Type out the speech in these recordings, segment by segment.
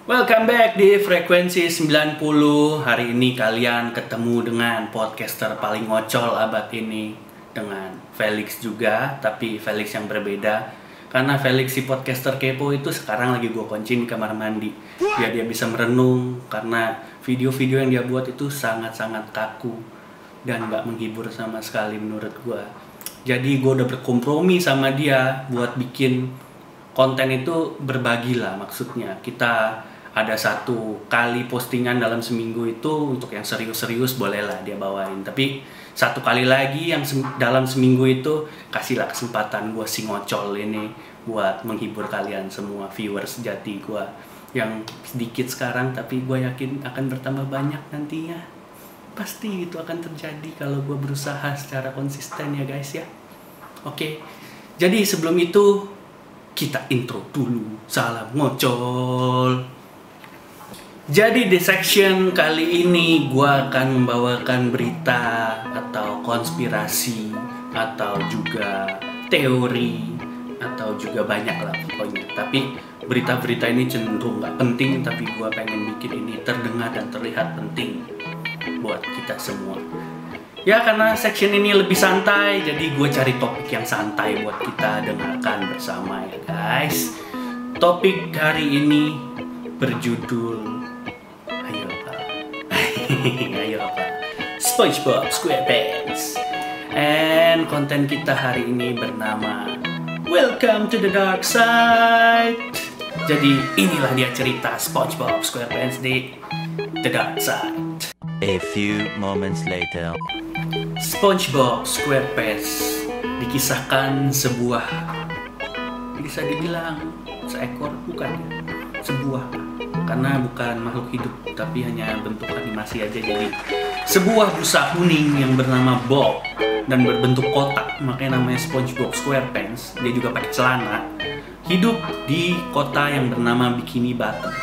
Welcome back di Frekuensi 90. Hari ini kalian ketemu dengan podcaster paling ngocol abad ini, dengan Felix juga, tapi Felix yang berbeda. Karena Felix si podcaster kepo itu sekarang lagi gue kunci di kamar mandi biar dia bisa merenung, karena video-video yang dia buat itu sangat-sangat kaku dan gak menghibur sama sekali menurut gue. Jadi gue udah berkompromi sama dia buat bikin konten itu berbagi lah, maksudnya kita ada satu kali postingan dalam seminggu itu untuk yang serius-serius bolehlah dia bawain, tapi satu kali lagi yang dalam seminggu itu kasihlah kesempatan gue si ngocol ini buat menghibur kalian semua viewers sejati gue yang sedikit sekarang, tapi gue yakin akan bertambah banyak nantinya. Pasti itu akan terjadi kalau gue berusaha secara konsisten ya guys ya. Oke, jadi sebelum itu kita intro dulu. Salam ngocol. Jadi di section kali ini gue akan membawakan berita atau konspirasi atau juga teori atau juga banyak lah pokoknya. Tapi berita-berita ini cenderung gak penting, tapi gue pengen bikin ini terdengar dan terlihat penting buat kita semua. Ya karena section ini lebih santai, jadi gue cari topik yang santai buat kita dengarkan bersama ya guys. Topik hari ini berjudul Ayo apa? SpongeBob SquarePants. And konten kita hari ini bernama Welcome to the Dark Side. Jadi inilah dia cerita SpongeBob SquarePants di The Dark Side. A few moments later. SpongeBob SquarePants dikisahkan sebuah, bisa dibilang seekor, bukan ya, sebuah, karena bukan makhluk hidup tapi hanya bentuk animasi aja. Jadi sebuah busa kuning yang bernama Bob dan berbentuk kotak, makanya namanya SpongeBob SquarePants. Dia juga pakai celana, hidup di kota yang bernama Bikini Bottom.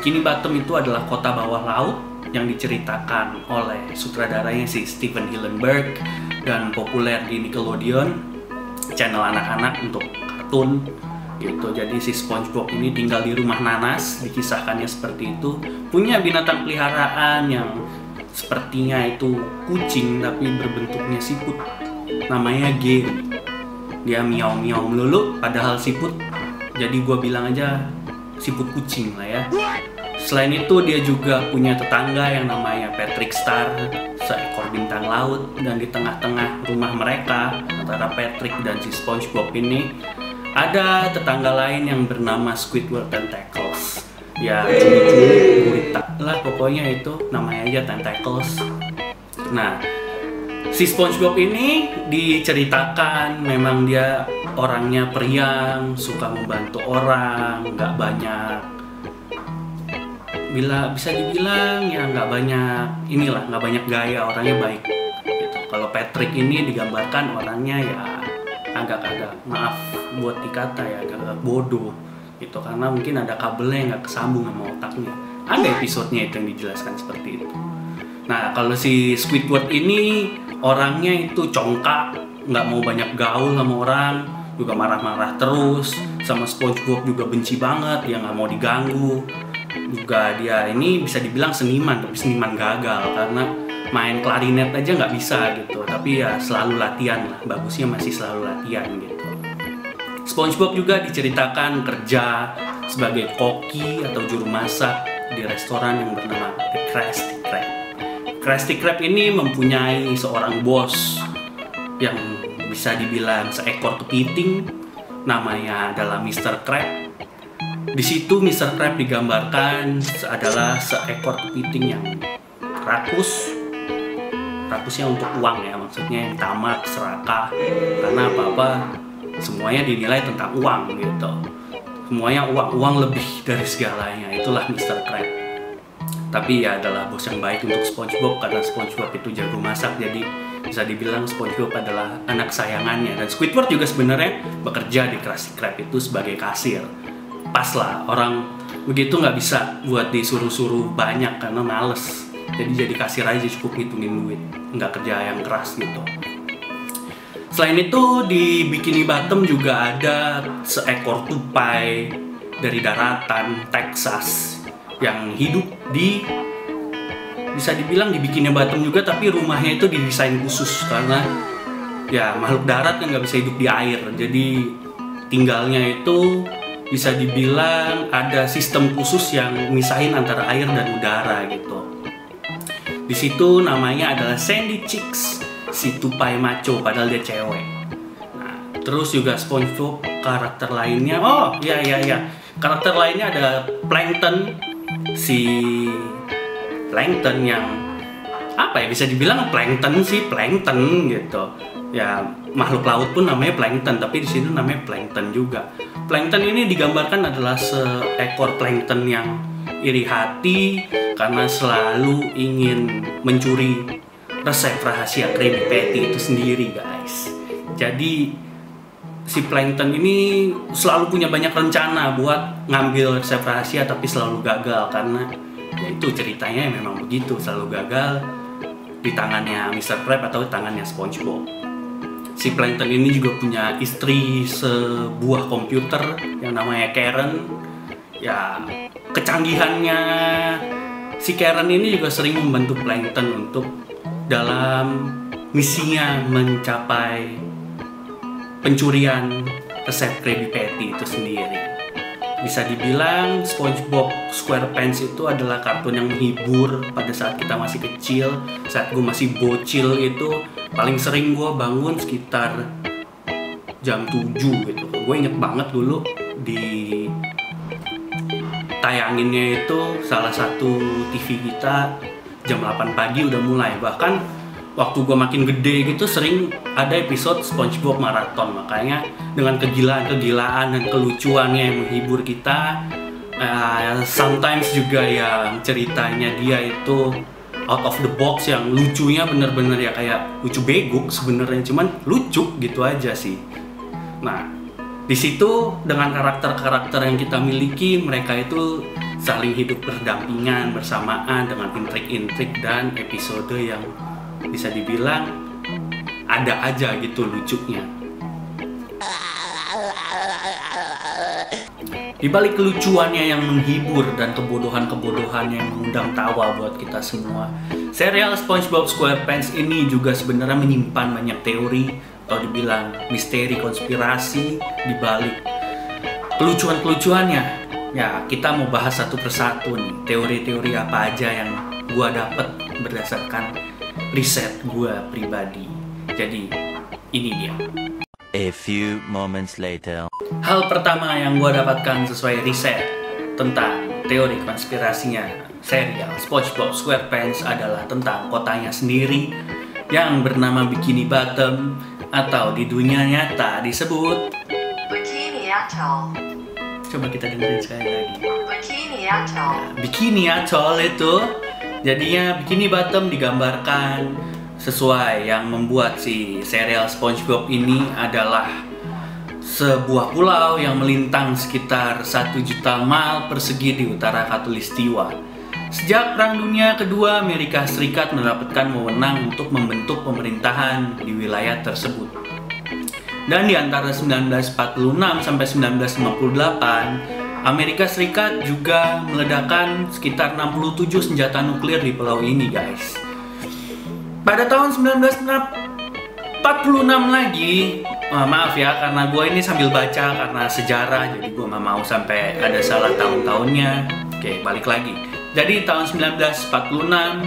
Bikini Bottom itu adalah kota bawah laut yang diceritakan oleh sutradaranya si Steven Hillenburg dan populer di Nickelodeon, channel anak-anak untuk kartun gitu. Jadi si SpongeBob ini tinggal di rumah nanas, dikisahkannya seperti itu, punya binatang peliharaan yang sepertinya itu kucing tapi berbentuknya siput, namanya Gary. Dia miau-miau melulu padahal siput, jadi gue bilang aja siput kucing lah ya. Selain itu dia juga punya tetangga yang namanya Patrick Star, seekor bintang laut. Dan di tengah-tengah rumah mereka antara Patrick dan si SpongeBob ini ada tetangga lain yang bernama Squidward Tentacles. Ya cumi-cumi gurita lah pokoknya, itu namanya aja Tentacles. Nah si SpongeBob ini diceritakan memang dia orangnya periang, suka membantu orang, nggak banyak, bisa dibilang ya nggak banyak gaya, orangnya baik gitu. Kalau Patrick ini digambarkan orangnya ya agak-agak, maaf buat dikata ya, agak-agak bodoh gitu, karena mungkin ada kabelnya yang nggak kesambung sama otaknya. Ada episodenya itu yang dijelaskan seperti itu. Nah kalau si Squidward ini orangnya itu congkak, nggak mau banyak gaul sama orang, juga marah-marah terus. Sama SpongeBob juga benci banget, dia nggak mau diganggu. Juga dia ini bisa dibilang seniman, tapi seniman gagal karena main klarinet aja nggak bisa gitu. Tapi ya selalu latihan lah, bagusnya masih selalu latihan gitu. SpongeBob juga diceritakan kerja sebagai koki atau juru masak di restoran yang bernama The Krusty Krab. Krusty Krab ini mempunyai seorang bos yang bisa dibilang seekor kepiting, namanya adalah Mr. Krab. Di situ Mr. Krab digambarkan adalah seekor kepiting yang rakusnya untuk uang ya, maksudnya yang tamak, serakah, karena apa-apa semuanya dinilai tentang uang gitu. Semuanya uang lebih dari segalanya, itulah Mr. Krab. Tapi ya adalah bos yang baik untuk SpongeBob karena SpongeBob itu jago masak, jadi bisa dibilang SpongeBob adalah anak sayangannya. Dan Squidward juga sebenarnya bekerja di Krusty Krab itu sebagai kasir. Pas lah, orang begitu nggak bisa buat disuruh-suruh banyak karena males. Jadi kasir aja, cukup ngitungin duit, nggak kerja yang keras gitu. Selain itu di Bikini Bottom juga ada seekor tupai dari daratan Texas yang hidup di, bisa dibilang di Bikini Bottom juga, tapi rumahnya itu didesain khusus karena ya makhluk darat kan nggak bisa hidup di air, jadi tinggalnya itu bisa dibilang ada sistem khusus yang misahin antara air dan udara gitu. Di situ namanya adalah Sandy Chicks, si tupai maco padahal dia cewek. Nah, terus juga SpongeBob karakter lainnya, oh ya, karakter lainnya ada Plankton, si Plankton yang apa ya, bisa dibilang plankton gitu. Ya makhluk laut pun namanya plankton, tapi di sini namanya plankton juga. Plankton ini digambarkan adalah seekor plankton yang iri hati karena selalu ingin mencuri resep rahasia Krabby Patty itu sendiri, guys. Jadi si plankton ini selalu punya banyak rencana buat ngambil resep rahasia, tapi selalu gagal karena ya itu ceritanya memang begitu, selalu gagal di tangannya Mr. Krab atau di tangannya SpongeBob. Si Plankton ini juga punya istri sebuah komputer yang namanya Karen. Ya, kecanggihannya si Karen ini juga sering membantu Plankton untuk dalam misinya mencapai pencurian resep Krabby Patty itu sendiri. Bisa dibilang SpongeBob SquarePants itu adalah kartun yang menghibur pada saat kita masih kecil. Saat gue masih bocil itu paling sering gue bangun sekitar jam 7 gitu. Gue inget banget dulu di tayanginnya itu salah satu TV kita jam 8 pagi udah mulai. Bahkan waktu gue makin gede gitu sering ada episode SpongeBob Marathon. Makanya dengan kegilaan dan kelucuannya yang menghibur kita, sometimes juga yang ceritanya dia itu out of the box, yang lucunya bener-bener ya kayak lucu bego sebenarnya, cuman lucu gitu aja sih. Nah, di situ dengan karakter-karakter yang kita miliki, mereka itu saling hidup berdampingan bersamaan dengan intrik-intrik dan episode yang bisa dibilang ada aja gitu lucunya. Di balik kelucuannya yang menghibur dan kebodohan-kebodohannya yang mengundang tawa buat kita semua, serial SpongeBob SquarePants ini juga sebenarnya menyimpan banyak teori atau dibilang misteri konspirasi di balik kelucuan-kelucuannya. Ya, kita mau bahas satu persatu nih, teori-teori apa aja yang gua dapet berdasarkan riset gua pribadi. Jadi, ini dia. A few moments later. Hal pertama yang gue dapatkan sesuai riset tentang teori konspirasinya serial SpongeBob SquarePants adalah tentang kotanya sendiri yang bernama Bikini Bottom, atau di dunia nyata disebut Bikini Atoll. Coba kita dengerin sekali lagi. Bikini Atoll. Nah, Bikini Atoll itu jadinya Bikini Bottom digambarkan sesuai yang membuat si serial SpongeBob ini adalah sebuah pulau yang melintang sekitar 1 juta mil persegi di utara Khatulistiwa. Sejak Perang Dunia Kedua, Amerika Serikat mendapatkan wewenang untuk membentuk pemerintahan di wilayah tersebut. Dan di antara 1946 sampai 1958, Amerika Serikat juga meledakkan sekitar 67 senjata nuklir di pulau ini, guys. Pada tahun 1946 lagi, maaf ya karena gue ini sambil baca karena sejarah, jadi gue gak mau sampai ada salah tahun-tahunnya. Oke, balik lagi. Jadi tahun 1946,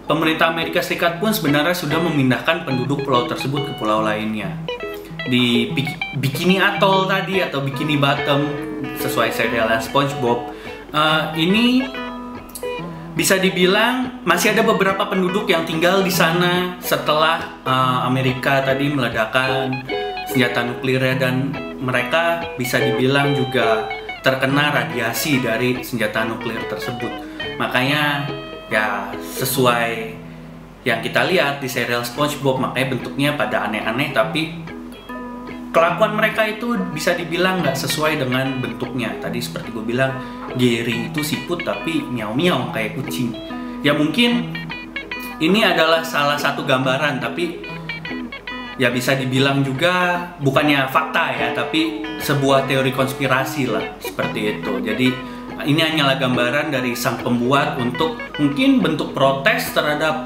pemerintah Amerika Serikat pun sebenarnya sudah memindahkan penduduk pulau tersebut ke pulau lainnya. Di Bikini Atoll tadi atau Bikini Bottom sesuai serial SpongeBob, ini bisa dibilang masih ada beberapa penduduk yang tinggal di sana setelah Amerika tadi meledakkan senjata nuklirnya, dan mereka bisa dibilang juga terkena radiasi dari senjata nuklir tersebut. Makanya ya sesuai yang kita lihat di serial SpongeBob, makanya bentuknya pada aneh-aneh, tapi kelakuan mereka itu bisa dibilang nggak sesuai dengan bentuknya. Tadi seperti gue bilang, Gary itu siput tapi miau-miau kayak kucing. Ya mungkin ini adalah salah satu gambaran, tapi ya bisa dibilang juga bukannya fakta ya, tapi sebuah teori konspirasi lah seperti itu. Jadi Ini hanyalah gambaran dari sang pembuat untuk mungkin bentuk protes terhadap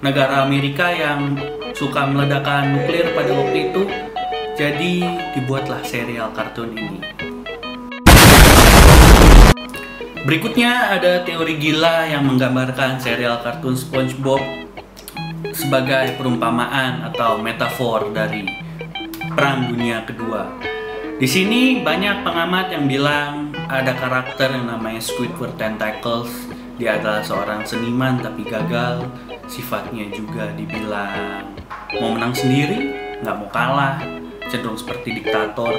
negara Amerika yang suka meledakkan nuklir pada waktu itu. Jadi dibuatlah serial kartun ini. Berikutnya ada teori gila yang menggambarkan serial kartun SpongeBob sebagai perumpamaan atau metafor dari Perang Dunia Kedua. Di sini banyak pengamat yang bilang ada karakter yang namanya Squidward Tentacles. Dia adalah seorang seniman tapi gagal. Sifatnya juga dibilang mau menang sendiri, nggak mau kalah, cenderung seperti diktator.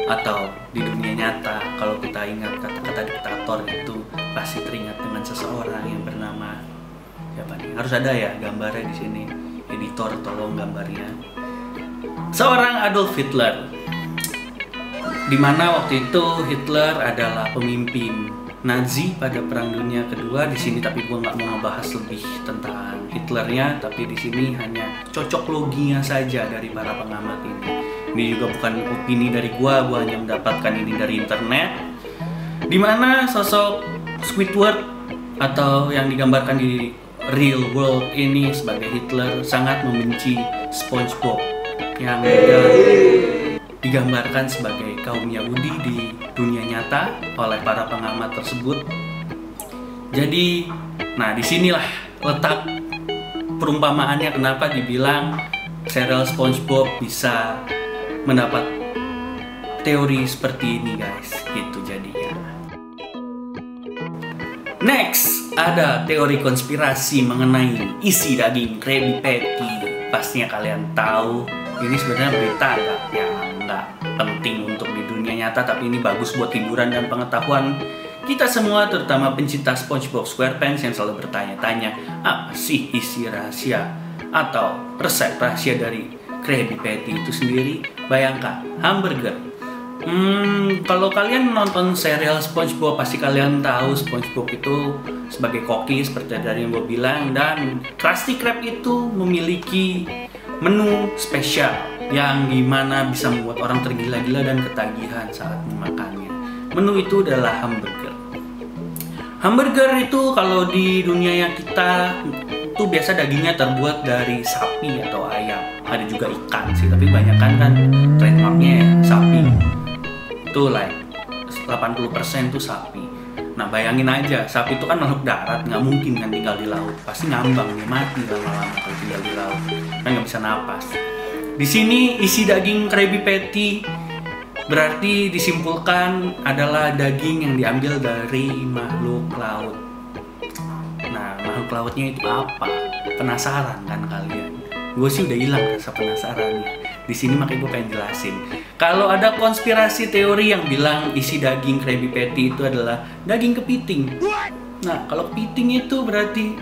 Atau di dunia nyata, kalau kita ingat kata-kata diktator itu pasti teringat dengan seseorang yang bernama siapa nih? Harus ada ya gambarnya di sini. Editor tolong gambarnya. Seorang Adolf Hitler. Dimana waktu itu Hitler adalah pemimpin Nazi pada Perang Dunia Kedua. Di sini tapi gue nggak mau ngebahas lebih tentang Hitlernya, tapi di sini hanya cocok loginya saja dari para pengamat ini. Ini juga bukan opini dari gue hanya mendapatkan ini dari internet. Dimana sosok Squidward atau yang digambarkan di real world ini sebagai Hitler sangat membenci SpongeBob yang juga digambarkan sebagai kaum Yahudi di dunia nyata oleh para pengamat tersebut. Jadi, nah disinilah letak perumpamaannya kenapa dibilang serial SpongeBob bisa mendapat teori seperti ini guys, gitu jadinya. Next, ada teori konspirasi mengenai isi daging Krabby Patty. Pastinya kalian tahu, ini sebenarnya berita nggak penting untuk di dunia nyata, tapi ini bagus buat hiburan dan pengetahuan kita semua, terutama pencinta SpongeBob SquarePants yang selalu bertanya-tanya apa sih isi rahasia atau resep rahasia dari Krabby Patty itu sendiri. Bayangkan hamburger. Kalau kalian menonton serial SpongeBob pasti kalian tahu SpongeBob itu sebagai koki seperti dari yang gue bilang, dan Krusty Krab itu memiliki menu spesial yang dimana bisa membuat orang tergila-gila dan ketagihan saat memakannya. Menu itu adalah hamburger. Hamburger itu kalau di dunia yang kita itu biasa dagingnya terbuat dari sapi atau ayam. Ada juga ikan sih, tapi kebanyakan kan trademarknya ya sapi. Itu like 80% itu sapi. Nah bayangin aja, sapi itu kan makhluk darat, nggak mungkin kan tinggal di laut. Pasti ngambang, dia mati lama-lama kalau tinggal di laut. Kan nggak bisa napas. Di sini isi daging Krabby Patty berarti disimpulkan adalah daging yang diambil dari makhluk laut. Nah, makhluk lautnya itu apa? Penasaran kan kalian? Gue sih udah hilang rasa penasarannya. Di sini makanya gue pengen jelasin. Kalau ada konspirasi teori yang bilang isi daging Krabby Patty itu adalah daging kepiting. Nah, kalau kepiting itu berarti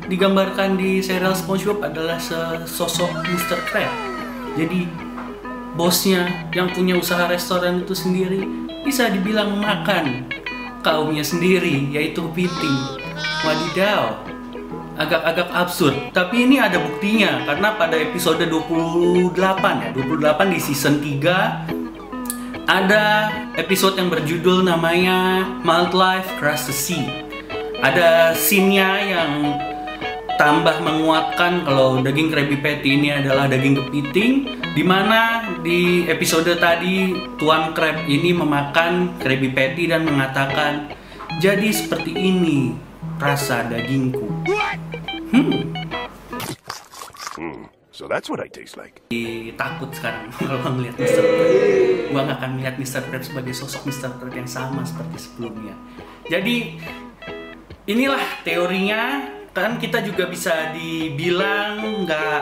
digambarkan di serial SpongeBob adalah sosok Mr. Krab. Jadi bosnya yang punya usaha restoran itu sendiri bisa dibilang makan kaumnya sendiri, yaitu kepiting. Wadidaw, agak-agak absurd. Tapi ini ada buktinya karena pada episode 28 di season 3 ada episode yang berjudul namanya Malt Life Across the Sea. Ada scene-nya yang tambah menguatkan kalau daging Krabby Patty ini adalah daging kepiting, dimana di episode tadi Tuan Krab ini memakan Krabby Patty dan mengatakan, jadi seperti ini rasa dagingku. So that's what I taste like. Takut sekarang kalau ngeliat Mr. Krab. Gua nggak akan melihat Mr. Krab sebagai sosok Mr. Krab yang sama seperti sebelumnya. Jadi inilah teorinya. Kan kita juga bisa dibilang nggak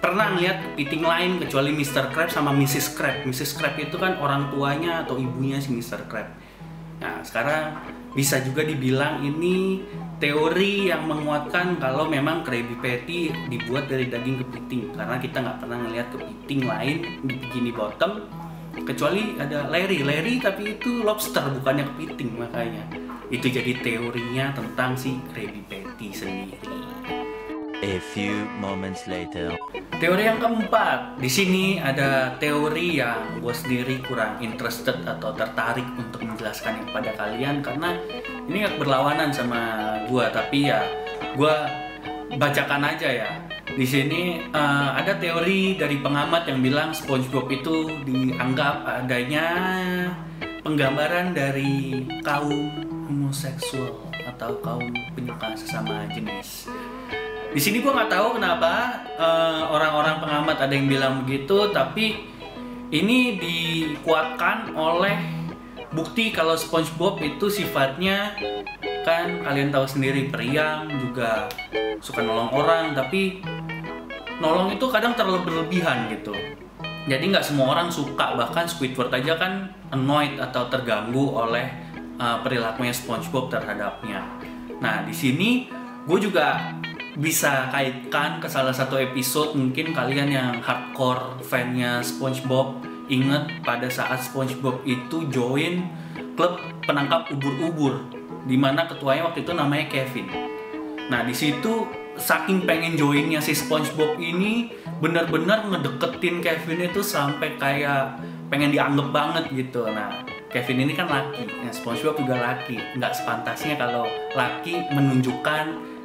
pernah lihat kepiting lain kecuali Mr. Krab sama Mrs. Krab. Mrs. Krab itu kan orang tuanya atau ibunya si Mr. Krab. Nah sekarang bisa juga dibilang ini teori yang menguatkan kalau memang Krabby Patty dibuat dari daging kepiting, karena kita nggak pernah ngelihat kepiting lain di Bikini Bottom kecuali ada Larry tapi itu lobster bukannya kepiting, makanya itu jadi teorinya tentang si Krabby Patty sendiri. A few moments later. Teori yang keempat, di sini ada teori yang gue sendiri kurang interested atau tertarik untuk menjelaskan kepada kalian karena ini gak berlawanan sama gue, tapi ya gue bacakan aja ya. Di sini ada teori dari pengamat yang bilang SpongeBob itu dianggap adanya penggambaran dari kaum homoseksual atau kaum penyuka sesama jenis. Di sini gue nggak tahu kenapa orang-orang pengamat ada yang bilang begitu, tapi ini dikuatkan oleh bukti kalau SpongeBob itu sifatnya, kan kalian tahu sendiri, periang, juga suka nolong orang, tapi nolong itu kadang terlalu berlebihan gitu. Jadi nggak semua orang suka, bahkan Squidward aja kan annoyed atau terganggu oleh perilakunya SpongeBob terhadapnya. Nah di sini gue juga bisa kaitkan ke salah satu episode, mungkin kalian yang hardcore fan-nya SpongeBob ingat pada saat SpongeBob itu join klub penangkap ubur-ubur, dimana ketuanya waktu itu namanya Kevin. Nah di situ saking pengen joinnya si SpongeBob ini benar-benar ngedeketin Kevin itu sampai kayak pengen dianggap banget gitu. Nah Kevin ini kan laki, nah, SpongeBob juga laki, nggak sepantasnya kalau laki menunjukkan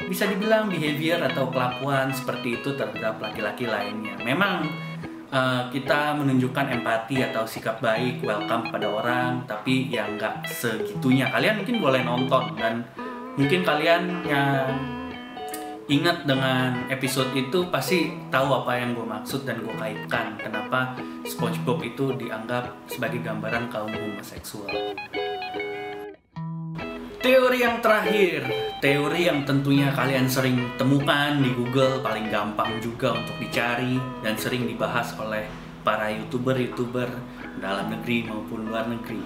bisa dibilang behavior atau kelakuan seperti itu terhadap laki-laki lainnya. Memang kita menunjukkan empati atau sikap baik, welcome kepada orang, tapi ya nggak segitunya. Kalian mungkin boleh nonton dan mungkin kalian yang ingat dengan episode itu pasti tahu apa yang gue maksud dan gue kaitkan kenapa SpongeBob itu dianggap sebagai gambaran kaum homoseksual. Teori yang terakhir, teori yang tentunya kalian sering temukan di Google, paling gampang juga untuk dicari dan sering dibahas oleh para YouTuber dalam negeri maupun luar negeri.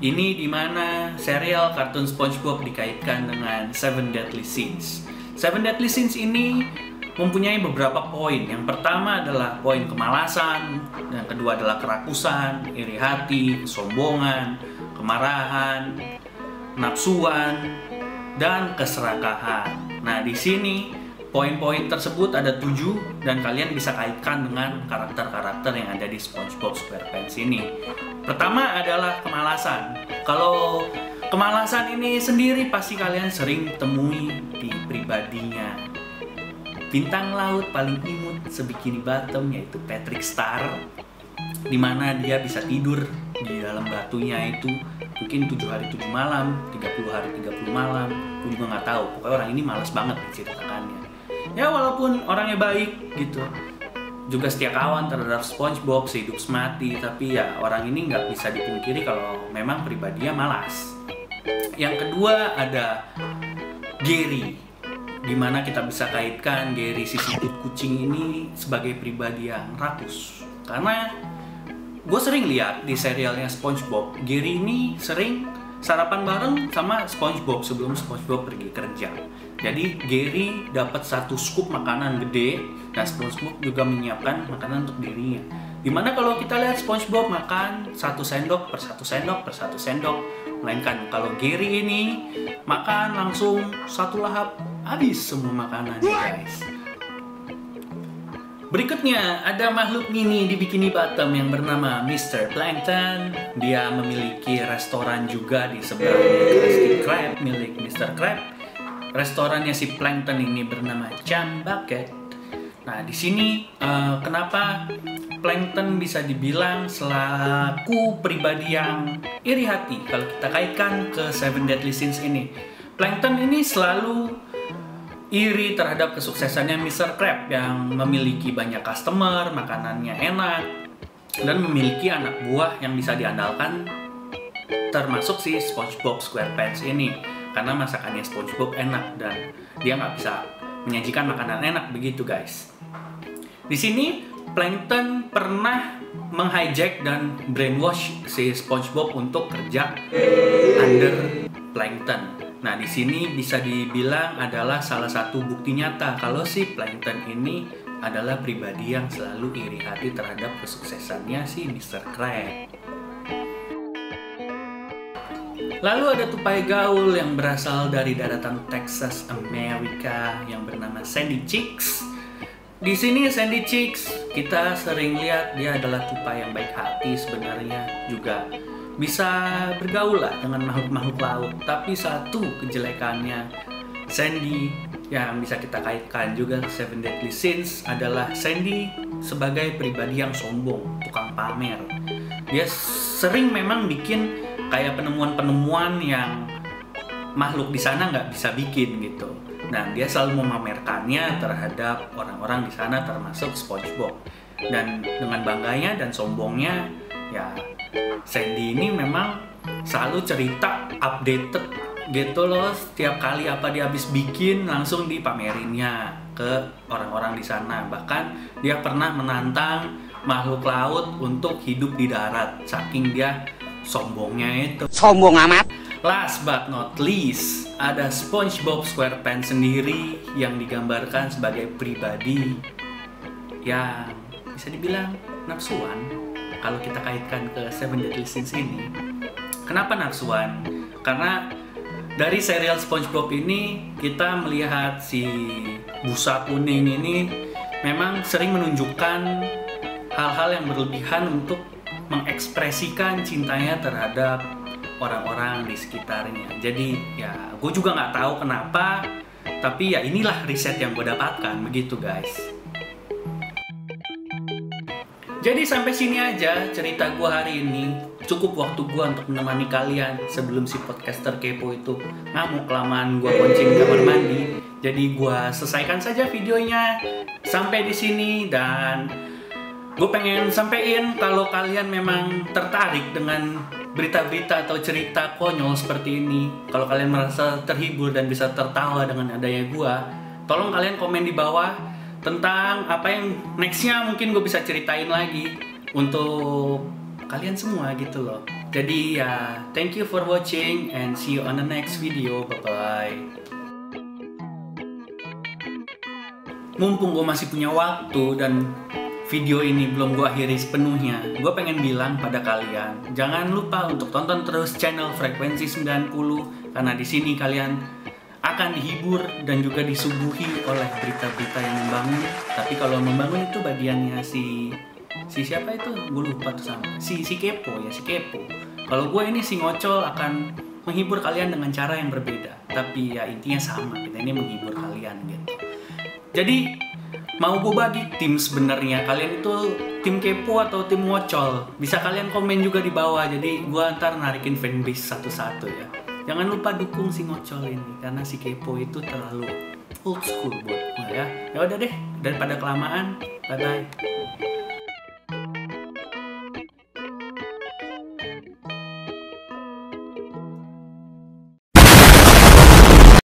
Ini dimana serial kartun SpongeBob dikaitkan dengan Seven Deadly Sins. Seven Deadly Sins ini mempunyai beberapa poin. Yang pertama adalah poin kemalasan, yang kedua adalah kerakusan, iri hati, kesombongan, kemarahan, nafsuan, dan keserakahan. Nah, di sini poin-poin tersebut ada 7 dan kalian bisa kaitkan dengan karakter-karakter yang ada di SpongeBob SquarePants ini. Pertama adalah kemalasan. Kalau kemalasan ini sendiri pasti kalian sering temui di pribadinya bintang laut paling imut sebikini bottom, yaitu Patrick Star, dimana dia bisa tidur di dalam batunya itu mungkin 7 hari 7 malam, 30 hari 30 malam, gue juga nggak tahu. Pokoknya orang ini malas banget diceritakannya. Ya walaupun orangnya baik gitu, juga setia kawan terhadap SpongeBob sehidup semati, tapi ya orang ini nggak bisa dipungkiri kalau memang pribadinya malas. Yang kedua ada Gary, dimana kita bisa kaitkan Gary si siput kucing ini sebagai pribadi yang rakus. Karena gue sering lihat di serialnya SpongeBob, Gary ini sering sarapan bareng sama SpongeBob sebelum SpongeBob pergi kerja. Jadi Gary dapat 1 scoop makanan gede dan SpongeBob juga menyiapkan makanan untuk dirinya. Dimana kalau kita lihat SpongeBob makan 1 sendok per 1 sendok per 1 sendok, melainkan kalau Gary ini makan langsung 1 lahap habis semua makanan, guys. Berikutnya ada makhluk mini di Bikini Bottom yang bernama Mr. Plankton. Dia memiliki restoran juga di sebelahnya Krusty Krab milik Mr. Krab. Restorannya si Plankton ini bernama Jam Bucket. Nah di sini kenapa Plankton bisa dibilang selaku pribadi yang iri hati kalau kita kaitkan ke Seven Deadly Sins ini. Plankton ini selalu iri terhadap kesuksesannya Mr. Krab yang memiliki banyak customer, makanannya enak, dan memiliki anak buah yang bisa diandalkan, termasuk si SpongeBob SquarePants ini. Karena masakannya SpongeBob enak dan dia nggak bisa menyajikan makanan enak begitu, guys. Di sini Plankton pernah menghijack dan brainwash si SpongeBob untuk kerja under Plankton. Nah, di sini bisa dibilang adalah salah satu bukti nyata kalau si Plankton ini adalah pribadi yang selalu iri hati terhadap kesuksesannya si Mr. Krab. Lalu ada tupai gaul yang berasal dari daratan Texas, Amerika yang bernama Sandy Cheeks. Di sini Sandy Cheeks kita sering lihat dia adalah tupai yang baik hati sebenarnya, juga bisa bergaul lah dengan makhluk-makhluk laut. Tapi satu kejelekannya Sandy yang bisa kita kaitkan juga Seven Deadly Sins adalah Sandy sebagai pribadi yang sombong, tukang pamer. Dia sering memang bikin kayak penemuan-penemuan yang makhluk di sana nggak bisa bikin gitu. Nah, dia selalu memamerkannya terhadap orang-orang di sana termasuk SpongeBob. Dan dengan bangganya dan sombongnya, ya Sandy ini memang selalu cerita updated gitu loh. Setiap kali apa dia habis bikin langsung dipamerinnya ke orang-orang di sana. Bahkan dia pernah menantang makhluk laut untuk hidup di darat, saking dia sombongnya itu. Sombong amat. Last but not least, ada SpongeBob SquarePants sendiri yang digambarkan sebagai pribadi yang bisa dibilang nafsuan kalau kita kaitkan ke Seven Deadly Sins ini. Kenapa nafsuan? Karena dari serial SpongeBob ini kita melihat si busa kuning ini memang sering menunjukkan hal-hal yang berlebihan untuk mengekspresikan cintanya terhadap orang-orang di sekitarnya. Jadi ya gue juga nggak tahu kenapa, tapi ya inilah riset yang gue dapatkan begitu guys. Jadi sampai sini aja cerita gue hari ini. Cukup waktu gue untuk menemani kalian sebelum si podcaster kepo itu ngamuk kelamaan gue kuncing di kamar mandi. Jadi gue selesaikan saja videonya sampai di sini, dan gue pengen sampein kalau kalian memang tertarik dengan berita-berita atau cerita konyol seperti ini, kalau kalian merasa terhibur dan bisa tertawa dengan adanya gue, tolong kalian komen di bawah tentang apa yang nextnya mungkin gue bisa ceritain lagi untuk kalian semua gitu loh. Jadi ya, thank you for watching and see you on the next video. Bye-bye. Mumpung gue masih punya waktu dan video ini belum gue akhiri sepenuhnya, gue pengen bilang pada kalian, jangan lupa untuk tonton terus channel Frekuensi 90, karena di sini kalian akan dihibur dan juga disuguhi oleh berita-berita yang membangun. Tapi kalau membangun itu bagiannya si siapa itu? Gue lupa tuh sama. Si kepo ya, si kepo. Kalau gue ini si ngocol akan menghibur kalian dengan cara yang berbeda. Tapi ya intinya sama, kita ini menghibur kalian gitu. Jadi mau gue bagi tim sebenarnya, kalian itu tim kepo atau tim ngocol, bisa kalian komen juga di bawah. Jadi gue ntar narikin fanbase satu-satu ya. Jangan lupa dukung si ngocol ini, karena si kepo itu terlalu old school buat gue ya. Ya udah deh, daripada kelamaan, bye bye.